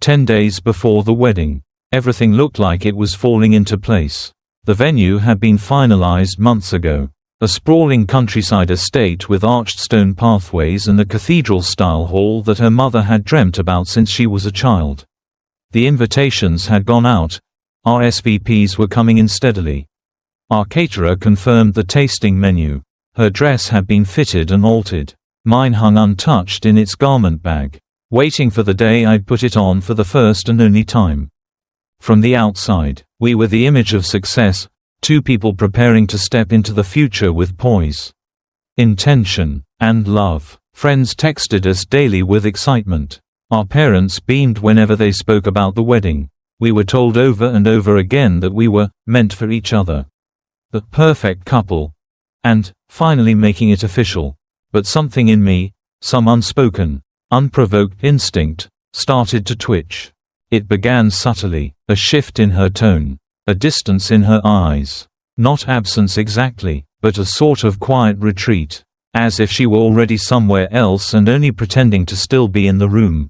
10 days before the wedding. Everything looked like it was falling into place. The venue had been finalized months ago. A sprawling countryside estate with arched stone pathways and a cathedral-style hall that her mother had dreamt about since she was a child. The invitations had gone out. RSVPs were coming in steadily. Our caterer confirmed the tasting menu. Her dress had been fitted and altered. Mine hung untouched in its garment bag, waiting for the day I'd put it on for the first and only time. From the outside, we were the image of success, two people preparing to step into the future with poise, intention, and love. Friends texted us daily with excitement. Our parents beamed whenever they spoke about the wedding. We were told over and over again that we were meant for each other. The perfect couple. And, finally making it official. But something in me, some unspoken, unprovoked instinct, started to twitch. It began subtly, a shift in her tone, a distance in her eyes. Not absence exactly, but a sort of quiet retreat, as if she were already somewhere else and only pretending to still be in the room.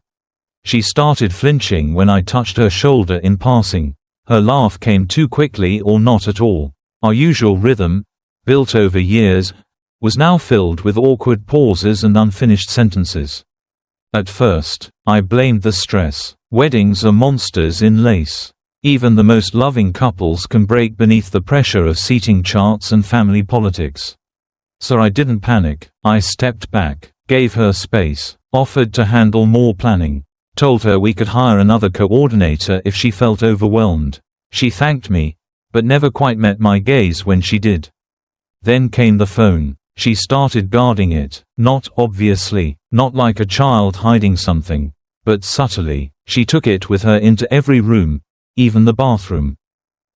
She started flinching when I touched her shoulder in passing. Her laugh came too quickly or not at all. Our usual rhythm, built over years, was now filled with awkward pauses and unfinished sentences. At first, I blamed the stress. Weddings are monsters in lace. Even the most loving couples can break beneath the pressure of seating charts and family politics. So I didn't panic. I stepped back, gave her space, offered to handle more planning, told her we could hire another coordinator if she felt overwhelmed. She thanked me, but never quite met my gaze when she did. Then came the phone. She started guarding it, not obviously, not like a child hiding something, but subtly. She took it with her into every room, even the bathroom.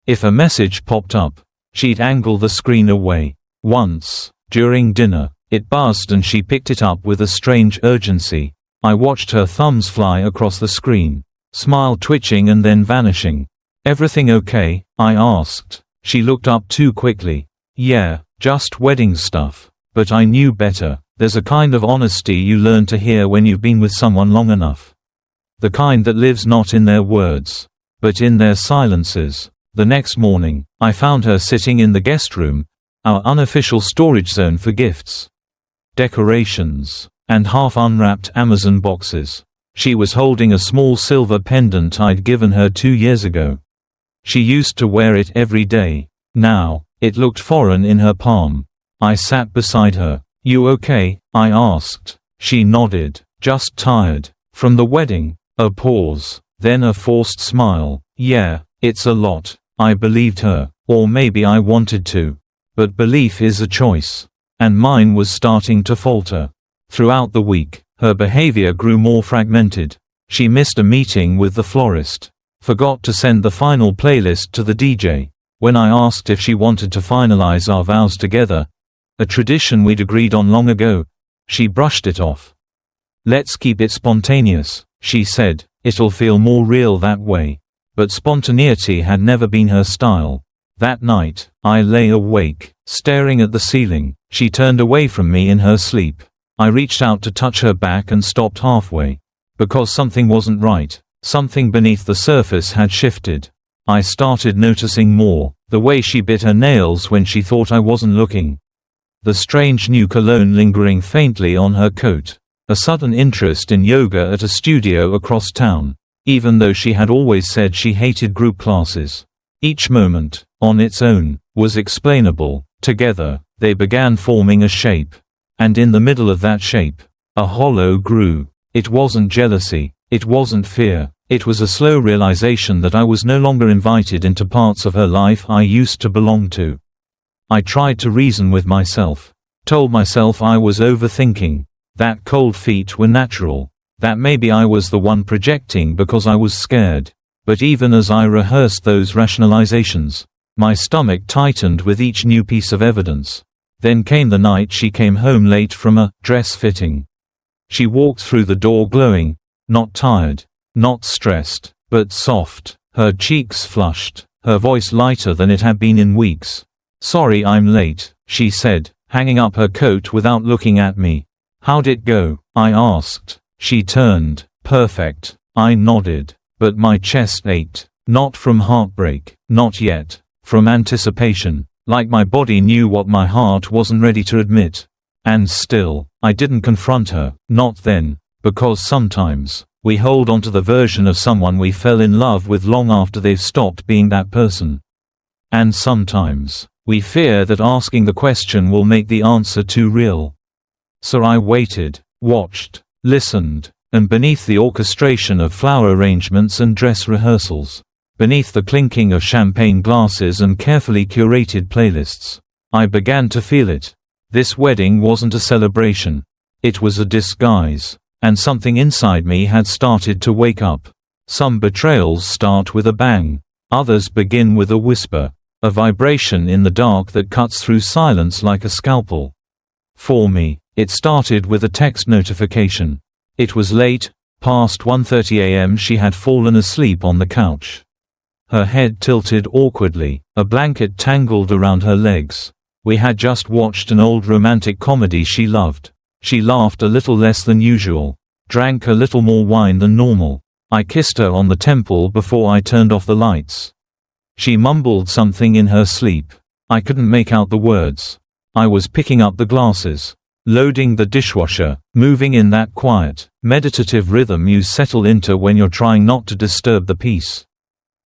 If a message popped up, she'd angle the screen away. Once, during dinner, it buzzed and she picked it up with a strange urgency. I watched her thumbs fly across the screen, smile twitching and then vanishing. "Everything okay?" I asked. She looked up too quickly. "Yeah, just wedding stuff." But I knew better. There's a kind of honesty you learn to hear when you've been with someone long enough. The kind that lives not in their words, but in their silences. The next morning, I found her sitting in the guest room, our unofficial storage zone for gifts, decorations, and half-unwrapped Amazon boxes. She was holding a small silver pendant I'd given her 2 years ago. She used to wear it every day. Now, it looked foreign in her palm. I sat beside her. "You okay?" I asked. She nodded. "Just tired. From the wedding." A pause, then a forced smile. "Yeah, it's a lot." I believed her. Or maybe I wanted to. But belief is a choice. And mine was starting to falter. Throughout the week, her behavior grew more fragmented. She missed a meeting with the florist. Forgot to send the final playlist to the DJ. When I asked if she wanted to finalize our vows together, a tradition we'd agreed on long ago, she brushed it off. "Let's keep it spontaneous," she said. "It'll feel more real that way." But spontaneity had never been her style. That night, I lay awake, staring at the ceiling. She turned away from me in her sleep. I reached out to touch her back and stopped halfway. Because something wasn't right. Something beneath the surface had shifted. I started noticing more. The way she bit her nails when she thought I wasn't looking. The strange new cologne lingering faintly on her coat. A sudden interest in yoga at a studio across town. Even though she had always said she hated group classes. Each moment, on its own, was explainable. Together, they began forming a shape. And in the middle of that shape, a hollow grew. It wasn't jealousy. It wasn't fear. It was a slow realization that I was no longer invited into parts of her life I used to belong to. I tried to reason with myself. Told myself I was overthinking. That cold feet were natural. That maybe I was the one projecting because I was scared. But even as I rehearsed those rationalizations, my stomach tightened with each new piece of evidence. Then came the night she came home late from a dress fitting. She walked through the door glowing, not tired, not stressed, but soft, her cheeks flushed, her voice lighter than it had been in weeks. "Sorry I'm late," she said, hanging up her coat without looking at me. "How'd it go?" I asked. She turned. "Perfect." I nodded. But my chest ached. Not from heartbreak, not yet. From anticipation. Like my body knew what my heart wasn't ready to admit. And still, I didn't confront her, not then. Because sometimes, we hold onto the version of someone we fell in love with long after they've stopped being that person. And sometimes, we fear that asking the question will make the answer too real. So I waited, watched, listened, and beneath the orchestration of flower arrangements and dress rehearsals, beneath the clinking of champagne glasses and carefully curated playlists, I began to feel it. This wedding wasn't a celebration. It was a disguise. And something inside me had started to wake up. Some betrayals start with a bang. Others begin with a whisper. A vibration in the dark that cuts through silence like a scalpel. For me, it started with a text notification. It was late, past 1:30 a.m. She had fallen asleep on the couch. Her head tilted awkwardly, a blanket tangled around her legs. We had just watched an old romantic comedy she loved. She laughed a little less than usual, drank a little more wine than normal. I kissed her on the temple before I turned off the lights. She mumbled something in her sleep. I couldn't make out the words. I was picking up the glasses, loading the dishwasher, moving in that quiet, meditative rhythm you settle into when you're trying not to disturb the peace.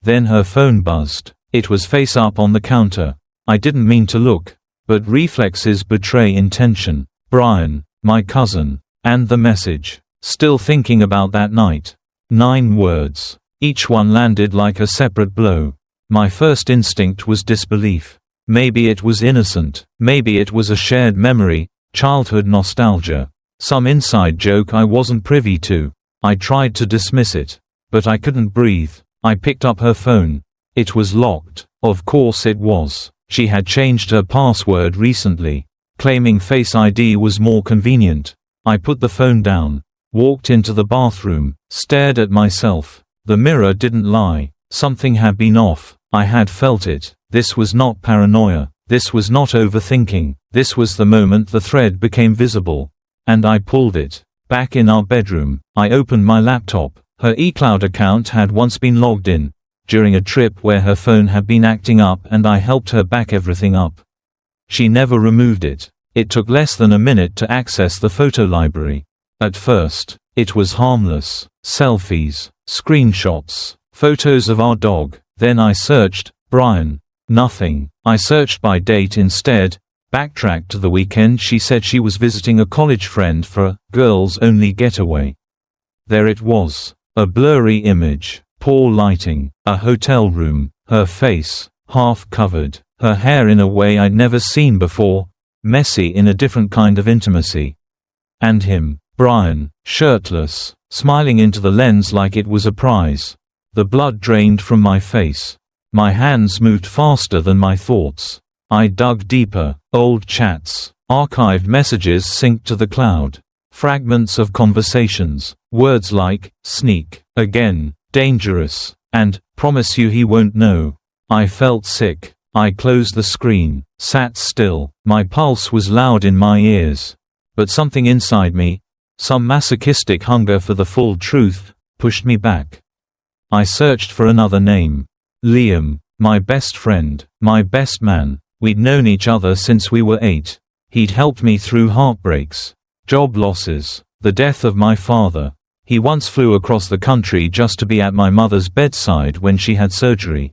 Then her phone buzzed. It was face up on the counter. I didn't mean to look, but reflexes betray intention. Brian, my cousin, and the message. Still thinking about that night. 9 words. Each one landed like a separate blow. My first instinct was disbelief. Maybe it was innocent. Maybe it was a shared memory, childhood nostalgia. Some inside joke I wasn't privy to. I tried to dismiss it. But I couldn't breathe. I picked up her phone. It was locked. Of course it was. She had changed her password recently, claiming Face ID was more convenient. I put the phone down, walked into the bathroom, stared at myself. The mirror didn't lie. Something had been off. I had felt it. This was not paranoia. This was not overthinking. This was the moment the thread became visible. And I pulled it. Back in our bedroom, I opened my laptop. Her iCloud account had once been logged in, during a trip where her phone had been acting up and I helped her back everything up. She never removed it. It took less than a minute to access the photo library. At first, it was harmless. Selfies, screenshots, photos of our dog. Then I searched, Brian. Nothing. I searched by date instead, backtracked to the weekend she said she was visiting a college friend for a girls-only getaway. There it was. A blurry image, poor lighting, a hotel room, her face, half covered, her hair in a way I'd never seen before, messy in a different kind of intimacy. And him, Brian, shirtless, smiling into the lens like it was a prize. The blood drained from my face. My hands moved faster than my thoughts. I dug deeper. Old chats, archived messages synced to the cloud. Fragments of conversations, words like, sneak, again, dangerous, and, promise you he won't know. I felt sick. I closed the screen, sat still. My pulse was loud in my ears. But something inside me, some masochistic hunger for the full truth, pushed me back. I searched for another name. Liam, my best friend, my best man. We'd known each other since we were 8. He'd helped me through heartbreaks, job losses, the death of my father. He once flew across the country just to be at my mother's bedside when she had surgery.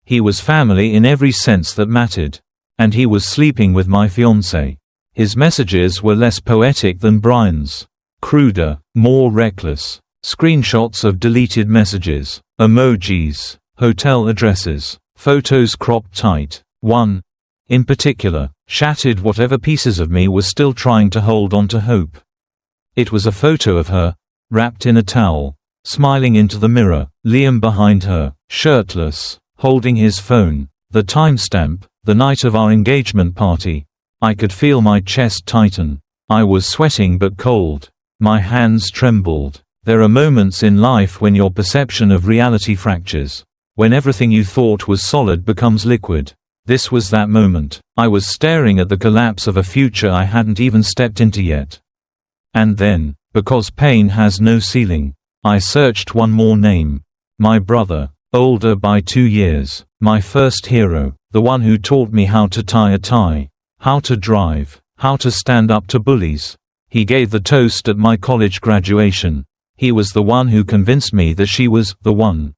He was family in every sense that mattered. And he was sleeping with my fiancé. His messages were less poetic than Brian's. Cruder, more reckless. Screenshots of deleted messages, emojis, hotel addresses, photos cropped tight. One, in particular, shattered whatever pieces of me were still trying to hold on to hope. It was a photo of her, wrapped in a towel, smiling into the mirror, Liam behind her, shirtless, holding his phone. The timestamp, the night of our engagement party. I could feel my chest tighten. I was sweating but cold. My hands trembled. There are moments in life when your perception of reality fractures. When everything you thought was solid becomes liquid. This was that moment. I was staring at the collapse of a future I hadn't even stepped into yet. And then, because pain has no ceiling, I searched one more name. My brother. Older by 2 years. My first hero. The one who taught me how to tie a tie. How to drive. How to stand up to bullies. He gave the toast at my college graduation. He was the one who convinced me that she was the one.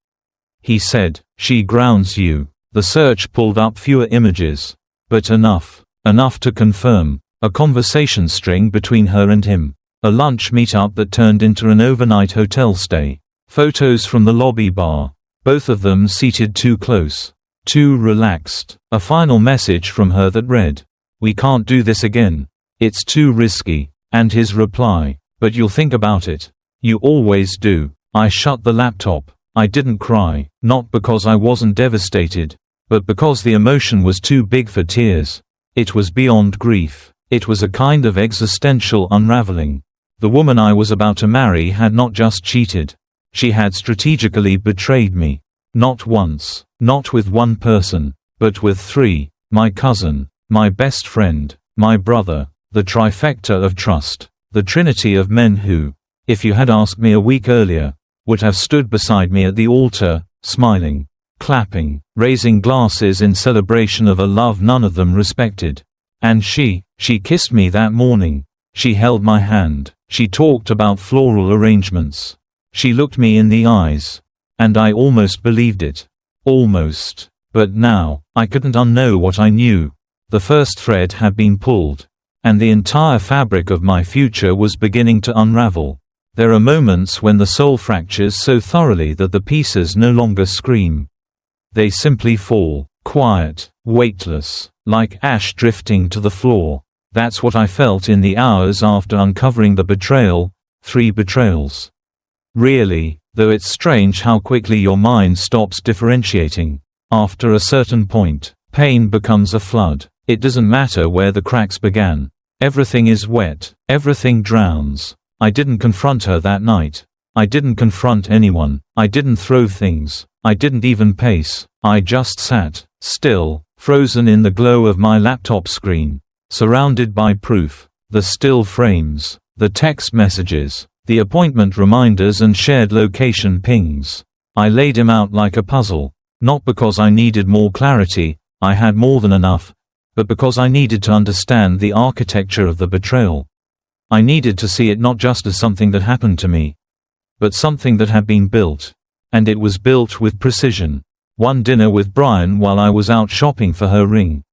He said, "She grounds you." The search pulled up fewer images. But enough. Enough to confirm. A conversation string between her and him. A lunch meet-up that turned into an overnight hotel stay. Photos from the lobby bar. Both of them seated too close. Too relaxed. A final message from her that read, "We can't do this again. It's too risky." And his reply, "But you'll think about it. You always do." I shut the laptop. I didn't cry, not because I wasn't devastated, but because the emotion was too big for tears. It was beyond grief. It was a kind of existential unraveling. The woman I was about to marry had not just cheated. She had strategically betrayed me. Not once, not with one person, but with 3, my cousin, my best friend, my brother, the trifecta of trust, the trinity of men who, if you had asked me a week earlier, would have stood beside me at the altar, smiling, clapping, raising glasses in celebration of a love none of them respected. And she kissed me that morning. She held my hand. She talked about floral arrangements. She looked me in the eyes. And I almost believed it. Almost. But now, I couldn't unknow what I knew. The first thread had been pulled. And the entire fabric of my future was beginning to unravel. There are moments when the soul fractures so thoroughly that the pieces no longer scream. They simply fall, quiet, weightless, like ash drifting to the floor. That's what I felt in the hours after uncovering the betrayal, 3 betrayals. Really, though it's strange how quickly your mind stops differentiating. After a certain point, pain becomes a flood. It doesn't matter where the cracks began. Everything is wet, everything drowns. I didn't confront her that night. I didn't confront anyone. I didn't throw things. I didn't even pace. I just sat, still, frozen in the glow of my laptop screen. Surrounded by proof. The still frames. The text messages. The appointment reminders and shared location pings. I laid him out like a puzzle. Not because I needed more clarity, I had more than enough, but because I needed to understand the architecture of the betrayal. I needed to see it not just as something that happened to me, but something that had been built. And it was built with precision. One dinner with Brian while I was out shopping for her ring.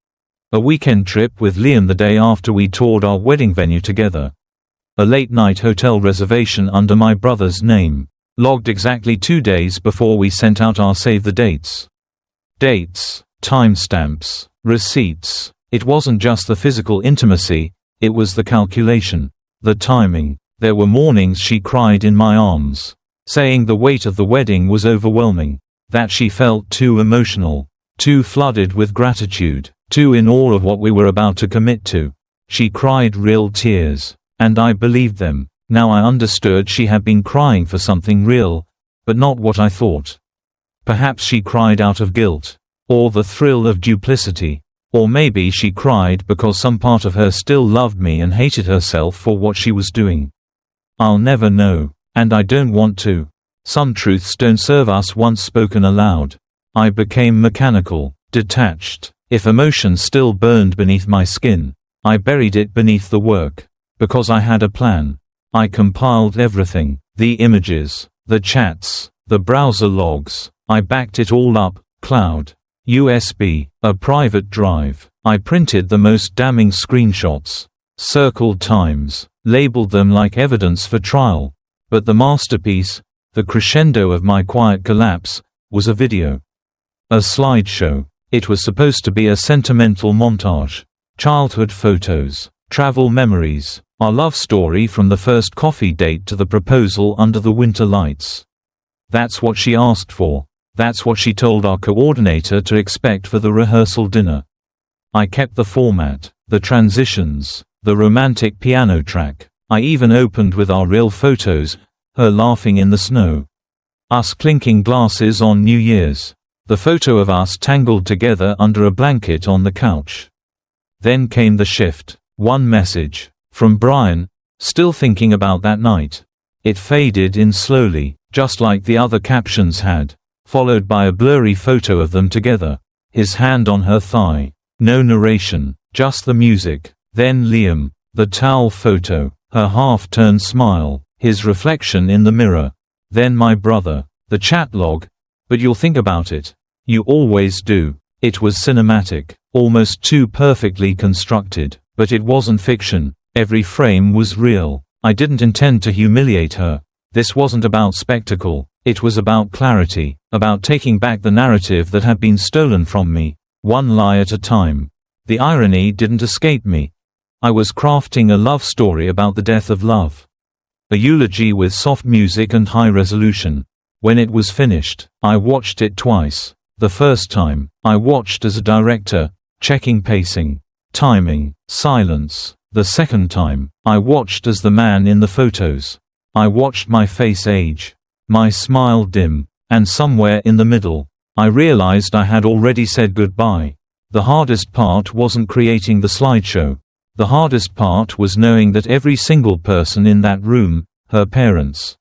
A weekend trip with Liam the day after we toured our wedding venue together. A late-night hotel reservation under my brother's name, logged exactly 2 days before we sent out our save-the-dates. Dates, timestamps, receipts. It wasn't just the physical intimacy, it was the calculation, the timing. There were mornings she cried in my arms, saying the weight of the wedding was overwhelming, that she felt too emotional, too flooded with gratitude, too in awe of what we were about to commit to. She cried real tears, and I believed them. Now I understood she had been crying for something real, but not what I thought. Perhaps she cried out of guilt, or the thrill of duplicity, or maybe she cried because some part of her still loved me and hated herself for what she was doing. I'll never know, and I don't want to. Some truths don't serve us once spoken aloud. I became mechanical, detached. If emotion still burned beneath my skin, I buried it beneath the work. Because I had a plan. I compiled everything, the images, the chats, the browser logs. I backed it all up, cloud, USB, a private drive. I printed the most damning screenshots, circled times, labeled them like evidence for trial. But the masterpiece, the crescendo of my quiet collapse, was a video. A slideshow. It was supposed to be a sentimental montage. Childhood photos, travel memories, our love story from the first coffee date to the proposal under the winter lights. That's what she asked for. That's what she told our coordinator to expect for the rehearsal dinner. I kept the format, the transitions, the romantic piano track. I even opened with our real photos, her laughing in the snow. Us clinking glasses on New Year's. The photo of us tangled together under a blanket on the couch. Then came the shift. One message. From Brian, still thinking about that night. It faded in slowly, just like the other captions had, followed by a blurry photo of them together, his hand on her thigh. No narration, just the music. Then Liam, the towel photo, her half-turned smile, his reflection in the mirror. Then my brother, the chat log. But you'll think about it. You always do. It was cinematic, almost too perfectly constructed, but it wasn't fiction. Every frame was real. I didn't intend to humiliate her. This wasn't about spectacle. It was about clarity, about taking back the narrative that had been stolen from me, one lie at a time. The irony didn't escape me. I was crafting a love story about the death of love. A eulogy with soft music and high resolution. When it was finished, I watched it twice. The first time, I watched as a director, checking pacing, timing, silence. The second time, I watched as the man in the photos. I watched my face age, my smile dim, and somewhere in the middle, I realized I had already said goodbye. The hardest part wasn't creating the slideshow. The hardest part was knowing that every single person in that room, her parents,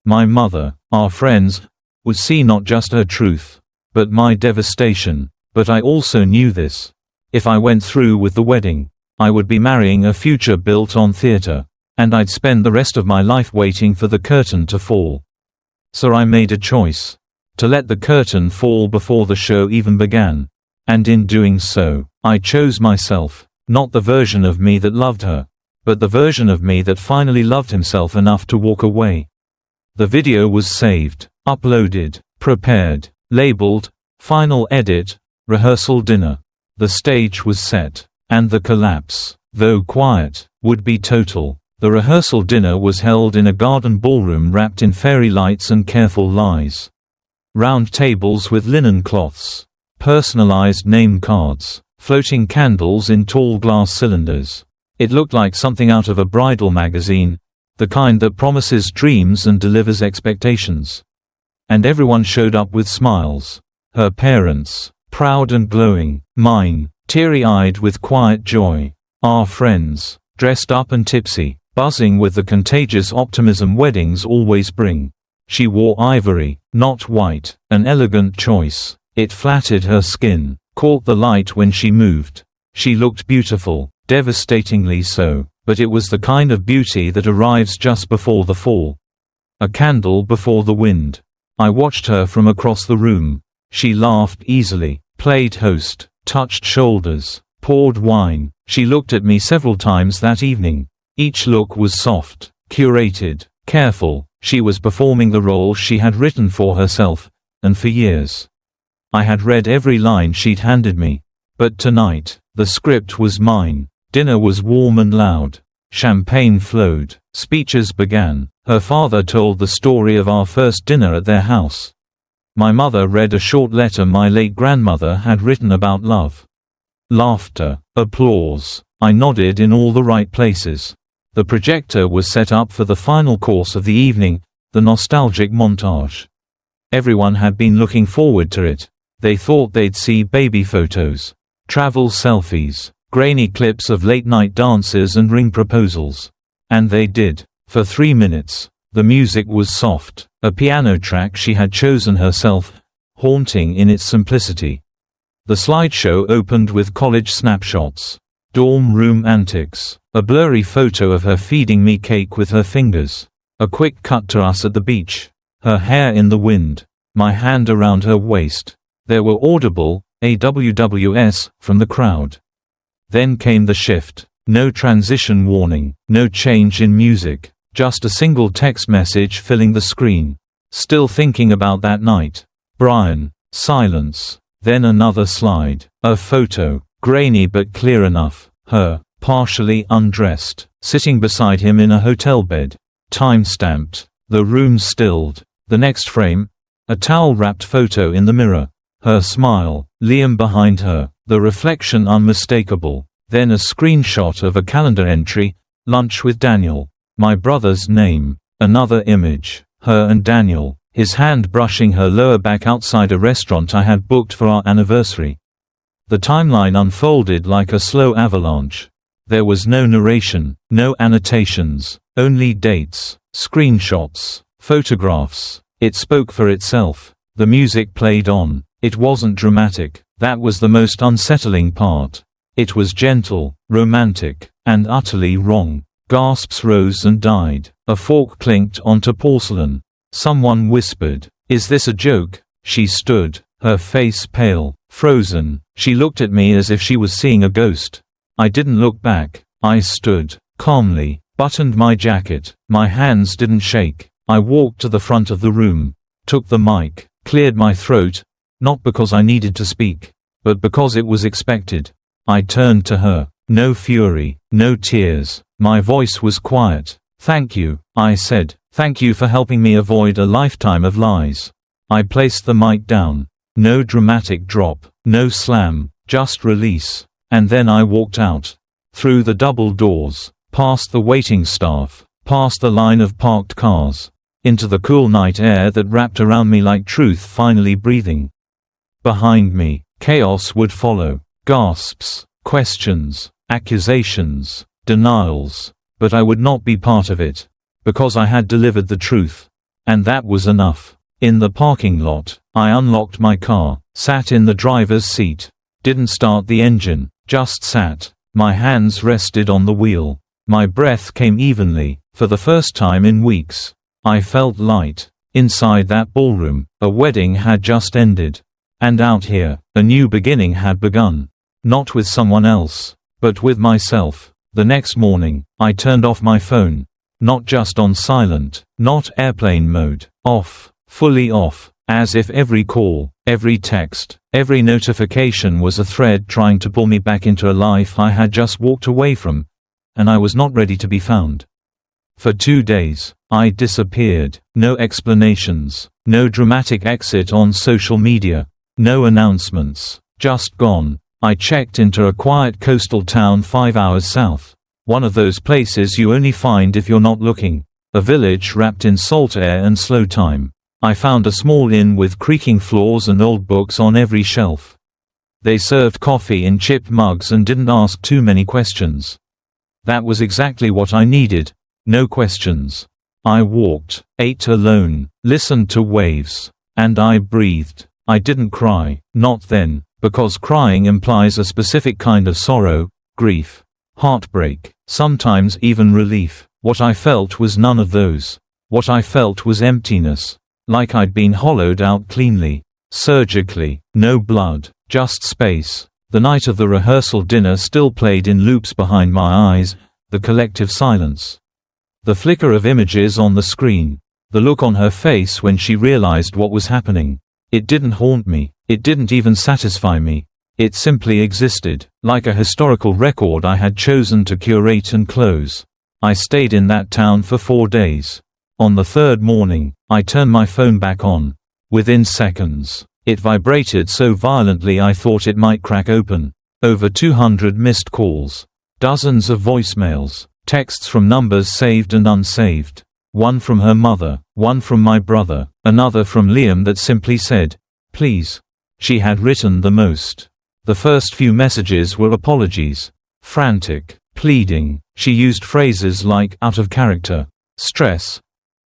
my mother, our friends, would see not just her truth, but my devastation. But I also knew this. If I went through with the wedding, I would be marrying a future built on theater, and I'd spend the rest of my life waiting for the curtain to fall. So I made a choice. To let the curtain fall before the show even began. And in doing so, I chose myself, not the version of me that loved her, but the version of me that finally loved himself enough to walk away. The video was saved, uploaded, prepared, labeled, final edit, rehearsal dinner. The stage was set, and the collapse, though quiet, would be total. The rehearsal dinner was held in a garden ballroom wrapped in fairy lights and careful lies. Round tables with linen cloths, personalized name cards, floating candles in tall glass cylinders. It looked like something out of a bridal magazine, the kind that promises dreams and delivers expectations. And everyone showed up with smiles. Her parents, proud and glowing, mine, teary-eyed with quiet joy. Our friends, dressed up and tipsy, buzzing with the contagious optimism weddings always bring. She wore ivory, not white, an elegant choice. It flattered her skin, caught the light when she moved. She looked beautiful, devastatingly so, but it was the kind of beauty that arrives just before the fall. A candle before the wind. I watched her from across the room. She laughed easily, played host, touched shoulders, poured wine. She looked at me several times that evening. Each look was soft, curated, careful. She was performing the role she had written for herself, and for years. I had read every line she'd handed me. But tonight, the script was mine. Dinner was warm and loud. Champagne flowed. Speeches began. Her father told the story of our first dinner at their house. My mother read a short letter my late grandmother had written about love. Laughter. Applause. I nodded in all the right places. The projector was set up for the final course of the evening, the nostalgic montage. Everyone had been looking forward to it. They thought they'd see baby photos, travel selfies, grainy clips of late-night dances and ring proposals. And they did. For 3 minutes. The music was soft, a piano track she had chosen herself, haunting in its simplicity. The slideshow opened with college snapshots, dorm room antics, a blurry photo of her feeding me cake with her fingers, a quick cut to us at the beach, her hair in the wind, my hand around her waist. There were audible AWWS from the crowd. Then came the shift. No transition warning, no change in music, just a single text message filling the screen. Still thinking about that night. Brian. Silence. Then another slide. A photo, grainy but clear enough. Her, partially undressed, sitting beside him in a hotel bed. Time-stamped. The room stilled. The next frame. A towel-wrapped photo in the mirror. Her smile, Liam behind her, the reflection unmistakable. Then a screenshot of a calendar entry, lunch with Daniel. My brother's name. Another image, her and Daniel, his hand brushing her lower back outside a restaurant I had booked for our anniversary. The timeline unfolded like a slow avalanche. There was no narration, no annotations, only dates, screenshots, photographs, It spoke for itself. The music played on. It wasn't dramatic. That was the most unsettling part. It was gentle, romantic, and utterly wrong. Gasps rose and died. A fork clinked onto porcelain. Someone whispered, "Is this a joke?" She stood, her face pale, frozen. She looked at me as if she was seeing a ghost. I didn't look back. I stood, calmly, buttoned my jacket. My hands didn't shake. I walked to the front of the room, took the mic, cleared my throat, not because I needed to speak, but because it was expected. I turned to her. No fury, no tears. My voice was quiet. "Thank you," I said. "Thank you for helping me avoid a lifetime of lies." I placed the mic down. No dramatic drop, no slam, just release. And then I walked out. Through the double doors, past the waiting staff, past the line of parked cars, into the cool night air that wrapped around me like truth finally breathing. Behind me, chaos would follow. Gasps, questions, accusations, denials. But I would not be part of it. Because I had delivered the truth. And that was enough. In the parking lot, I unlocked my car, sat in the driver's seat. Didn't start the engine, just sat. My hands rested on the wheel. My breath came evenly, for the first time in weeks. I felt light. Inside that ballroom, a wedding had just ended. And out here, a new beginning had begun. Not with someone else, but with myself. The next morning, I turned off my phone. Not just on silent, not airplane mode. Off, fully off, as if every call, every text, every notification was a thread trying to pull me back into a life I had just walked away from, and I was not ready to be found. For 2 days, I disappeared. No explanations, no dramatic exit on social media, no announcements, just gone. I checked into a quiet coastal town 5 hours south. One of those places you only find if you're not looking. A village wrapped in salt air and slow time. I found a small inn with creaking floors and old books on every shelf. They served coffee in chipped mugs and didn't ask too many questions. That was exactly what I needed. No questions. I walked, ate alone, listened to waves. And I breathed. I didn't cry, not then. Because crying implies a specific kind of sorrow, grief, heartbreak, sometimes even relief. What I felt was none of those. What I felt was emptiness. Like I'd been hollowed out cleanly. Surgically. No blood. Just space. The night of the rehearsal dinner still played in loops behind my eyes, the collective silence. The flicker of images on the screen. The look on her face when she realized what was happening. It didn't haunt me. It didn't even satisfy me. It simply existed, like a historical record I had chosen to curate and close. I stayed in that town for 4 days. On the third morning, I turned my phone back on. Within seconds, it vibrated so violently I thought it might crack open. Over 200 missed calls. Dozens of voicemails. Texts from numbers saved and unsaved. One from her mother, one from my brother, another from Liam that simply said, "Please." She had written the most. The first few messages were apologies. Frantic, pleading. She used phrases like "out of character," "stress,"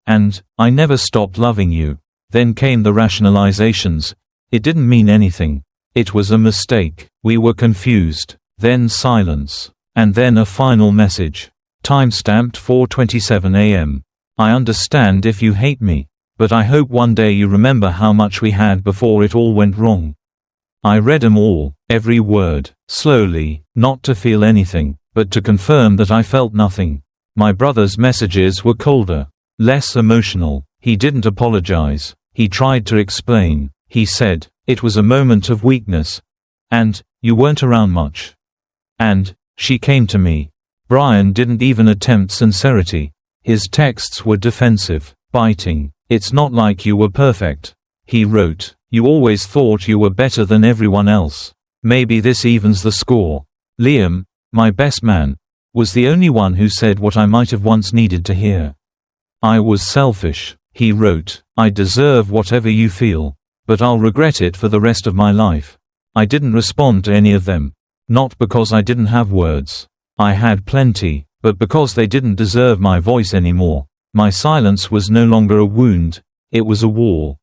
and "I never stopped loving you." Then came the rationalizations. It didn't mean anything. It was a mistake. We were confused. Then silence. And then a final message. Timestamped 4:27 a.m. "I understand if you hate me. But I hope one day you remember how much we had before it all went wrong." I read them all, every word, slowly, not to feel anything, but to confirm that I felt nothing. My brother's messages were colder, less emotional. He didn't apologize. He tried to explain. He said, "It was a moment of weakness. And, you weren't around much." And, she came to me. Brian didn't even attempt sincerity. His texts were defensive, biting. "It's not like you were perfect," he wrote. "You always thought you were better than everyone else. Maybe this evens the score." Liam, my best man, was the only one who said what I might have once needed to hear. "I was selfish," he wrote. "I deserve whatever you feel. But I'll regret it for the rest of my life." I didn't respond to any of them. Not because I didn't have words. I had plenty, but because they didn't deserve my voice anymore. My silence was no longer a wound. It was a wall.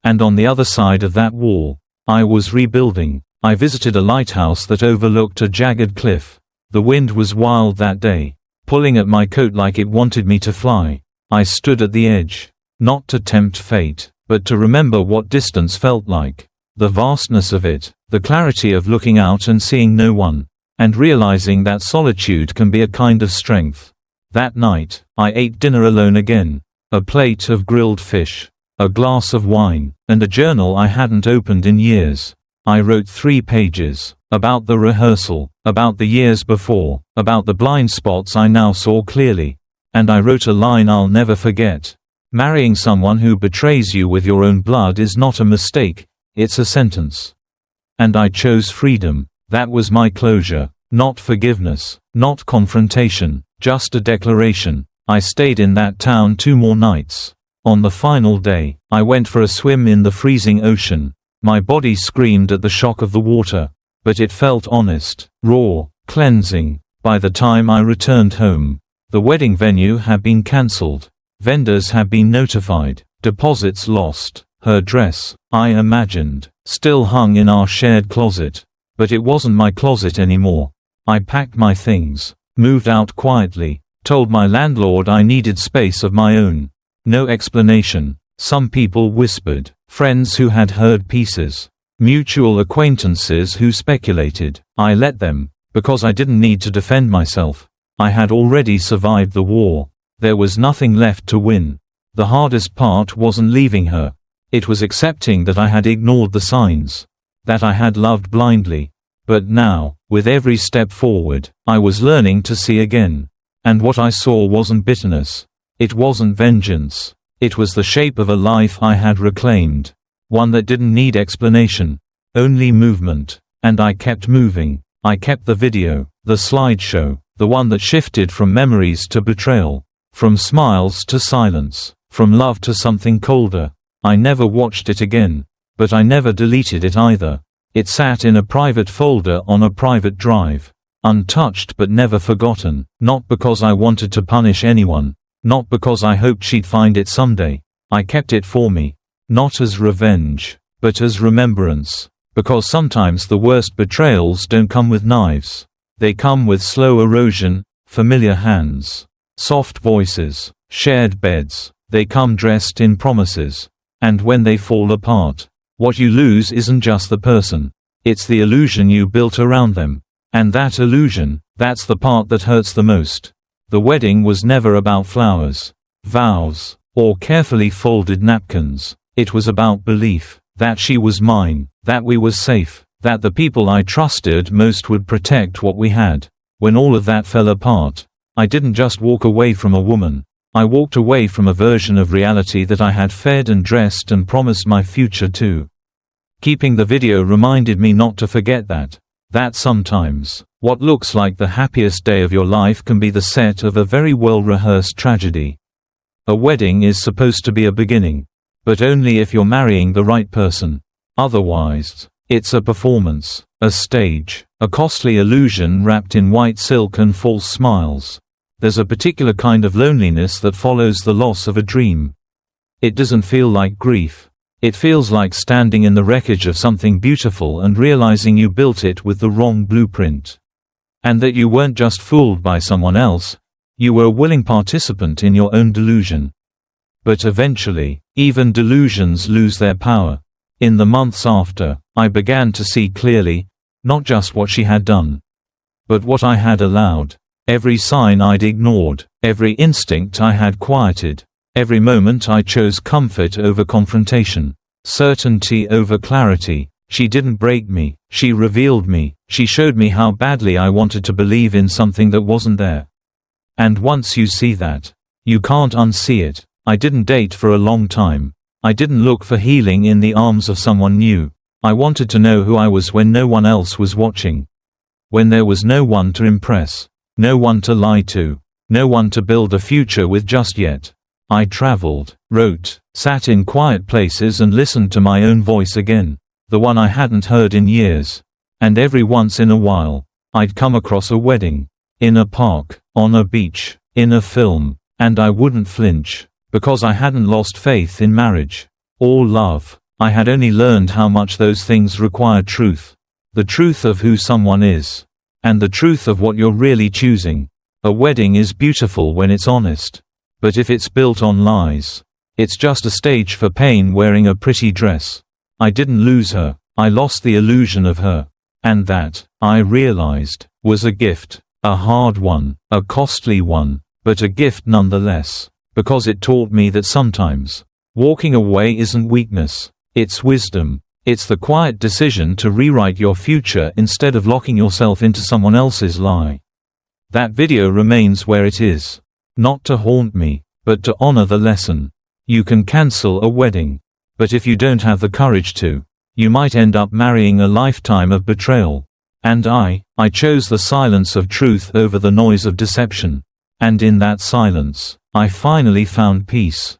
And on the other side of that wall, I was rebuilding. I visited a lighthouse that overlooked a jagged cliff. The wind was wild that day, pulling at my coat like it wanted me to fly. I stood at the edge, not to tempt fate, but to remember what distance felt like. The vastness of it, the clarity of looking out and seeing no one, and realizing that solitude can be a kind of strength. That night, I ate dinner alone again. A plate of grilled fish, a glass of wine, and a journal I hadn't opened in years. I wrote 3 pages, about the rehearsal, about the years before, about the blind spots I now saw clearly. And I wrote a line I'll never forget. Marrying someone who betrays you with your own blood is not a mistake, it's a sentence. And I chose freedom. That was my closure. Not forgiveness, not confrontation, just a declaration. I stayed in that town 2 more nights. On the final day, I went for a swim in the freezing ocean. My body screamed at the shock of the water, but it felt honest, raw, cleansing. By the time I returned home, the wedding venue had been cancelled. Vendors had been notified. Deposits lost. Her dress, I imagined, still hung in our shared closet. But it wasn't my closet anymore. I packed my things, moved out quietly, told my landlord I needed space of my own. No explanation. Some people whispered, friends who had heard pieces, mutual acquaintances who speculated. I let them, because I didn't need to defend myself. I had already survived the war. There was nothing left to win. The hardest part wasn't leaving her. It was accepting that I had ignored the signs, that I had loved blindly. But now, with every step forward, I was learning to see again. And what I saw wasn't bitterness. It wasn't vengeance. It was the shape of a life I had reclaimed. One that didn't need explanation. Only movement. And I kept moving. I kept the video, the slideshow, the one that shifted from memories to betrayal. From smiles to silence. From love to something colder. I never watched it again. But I never deleted it either. It sat in a private folder on a private drive. Untouched but never forgotten. Not because I wanted to punish anyone. Not because I hoped she'd find it someday. I kept it for me. Not as revenge, but as remembrance. Because sometimes the worst betrayals don't come with knives. They come with slow erosion, familiar hands, soft voices, shared beds. They come dressed in promises. And when they fall apart, what you lose isn't just the person. It's the illusion you built around them. And that illusion, that's the part that hurts the most. The wedding was never about flowers, vows, or carefully folded napkins. It was about belief, that she was mine, that we were safe, that the people I trusted most would protect what we had. When all of that fell apart, I didn't just walk away from a woman. I walked away from a version of reality that I had fed and dressed and promised my future to. Keeping the video reminded me not to forget that sometimes, what looks like the happiest day of your life can be the set of a very well-rehearsed tragedy. A wedding is supposed to be a beginning. But only if you're marrying the right person. Otherwise, it's a performance, a stage, a costly illusion wrapped in white silk and false smiles. There's a particular kind of loneliness that follows the loss of a dream. It doesn't feel like grief. It feels like standing in the wreckage of something beautiful and realizing you built it with the wrong blueprint. And that you weren't just fooled by someone else, you were a willing participant in your own delusion. But eventually, even delusions lose their power. In the months after, I began to see clearly, not just what she had done, but what I had allowed. Every sign I'd ignored, every instinct I had quieted, every moment I chose comfort over confrontation, certainty over clarity. She didn't break me, she revealed me, she showed me how badly I wanted to believe in something that wasn't there. And once you see that, you can't unsee it. I didn't date for a long time. I didn't look for healing in the arms of someone new. I wanted to know who I was when no one else was watching. When there was no one to impress, no one to lie to, no one to build a future with just yet. I traveled, wrote, sat in quiet places and listened to my own voice again. The one I hadn't heard in years. And every once in a while, I'd come across a wedding. In a park, on a beach, in a film. And I wouldn't flinch. Because I hadn't lost faith in marriage or love. I had only learned how much those things require truth. The truth of who someone is. And the truth of what you're really choosing. A wedding is beautiful when it's honest. But if it's built on lies, it's just a stage for pain wearing a pretty dress. I didn't lose her. I lost the illusion of her. And that, I realized, was a gift. A hard one, a costly one, but a gift nonetheless. Because it taught me that sometimes, walking away isn't weakness, it's wisdom. It's the quiet decision to rewrite your future instead of locking yourself into someone else's lie. That video remains where it is. Not to haunt me, but to honor the lesson. You can cancel a wedding. But if you don't have the courage to, you might end up marrying a lifetime of betrayal. And I chose the silence of truth over the noise of deception. And in that silence, I finally found peace.